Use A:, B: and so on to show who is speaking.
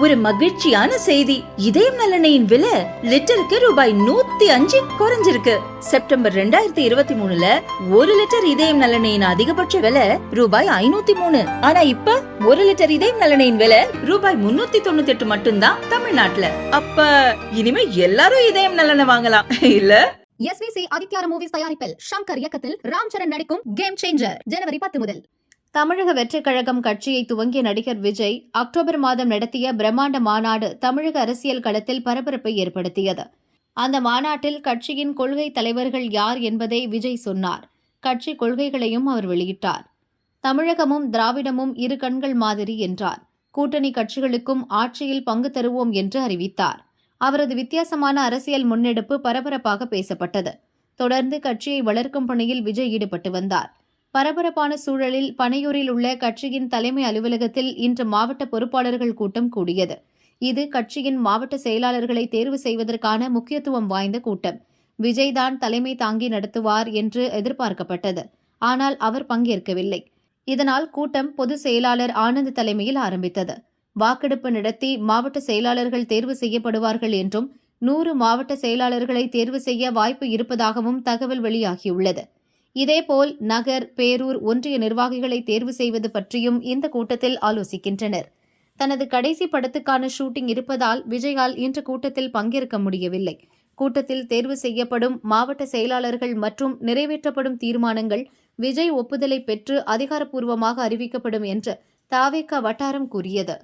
A: ஒரு மகிழ்ச்சியான செய்தி. இதயம் நல்லெண்ணெயின் விலை லிட்டருக்கு ரூபாய் 105 குறைஞ்சிருக்கு. செப்டம்பர் 2023ல 1 லிட்டர் இதயம் நல்லெண்ணெயின் அதிகபட்ச விலை ரூபாய் 503. ஆனா இப்ப 1 லிட்டர் இதயம் நல்லெண்ணெயின் விலை ரூபாய் 398 மட்டும்தான் தமிழ்நாட்டுல. அப்ப இனிமே எல்லாரும் இதயம் நல்லெண்ணெய் வாங்கலாம் இல்ல?
B: SVC ஆதித்யா மூவிஸ் தயாரிப்பில் ஷங்கர் இயக்கத்தில் ராம் சரண் நடிக்கும் கேம் சேஞ்சர் ஜனவரி 10 முதல். தமிழக வெற்றிக் கழகம் கட்சியை துவங்கிய நடிகர் விஜய் அக்டோபர் மாதம் நடத்திய பிரம்மாண்ட மாநாடு தமிழக அரசியல் களத்தில் பரபரப்பை ஏற்படுத்தியது. அந்த மாநாட்டில் கட்சியின் கொள்கை தலைவர்கள் யார் என்பதை விஜய் சொன்னார். கட்சி கொள்கைகளையும் அவர் வெளியிட்டார். தமிழகமும் திராவிடமும் இரு கண்கள் மாதிரி என்றார். கூட்டணி கட்சிகளுக்கும் ஆட்சியில் பங்கு தருவோம் என்று அறிவித்தார். அவரது வித்தியாசமான அரசியல் முன்னெடுப்பு பரபரப்பாக பேசப்பட்டது. தொடர்ந்து கட்சியை வளர்க்கும் பணியில் விஜய் ஈடுபட்டு வந்தார். பரபரப்பான சூழலில் பனையூரில் உள்ள கட்சியின் தலைமை அலுவலகத்தில் இன்று மாவட்ட பொறுப்பாளர்கள் கூட்டம் கூடியது. இது கட்சியின் மாவட்ட செயலாளர்களை தேர்வு செய்வதற்கான முக்கியத்துவம் வாய்ந்த கூட்டம். விஜய்தான் தலைமை தாங்கி நடத்துவார் என்று எதிர்பார்க்கப்பட்டது. ஆனால் அவர் பங்கேற்கவில்லை. இதனால் கூட்டம் பொதுச் செயலாளர் ஆனந்த் தலைமையில் ஆரம்பித்தது. வாக்கெடுப்பு நடத்தி மாவட்ட செயலாளர்கள் தேர்வு செய்யப்படுவார்கள் என்றும் 100 மாவட்ட செயலாளர்களை தேர்வு செய்ய வாய்ப்பு இருப்பதாகவும் தகவல் வெளியாகியுள்ளது. இதேபோல் நகர், பேரூர், ஒன்றிய நிர்வாகிகளை தேர்வு செய்வது பற்றியும் இந்த கூட்டத்தில் ஆலோசிக்கின்றனர். தனது கடைசி படத்துக்கான ஷூட்டிங் இருப்பதால் விஜயால் இன்று கூட்டத்தில் பங்கேற்க முடியவில்லை. கூட்டத்தில் தேர்வு செய்யப்படும் மாவட்ட செயலாளர்கள் மற்றும் நிறைவேற்றப்படும் தீர்மானங்கள் விஜய் ஒப்புதலை பெற்று அதிகாரப்பூர்வமாக அறிவிக்கப்படும் என்று தவேக வட்டாரம் கூறியது.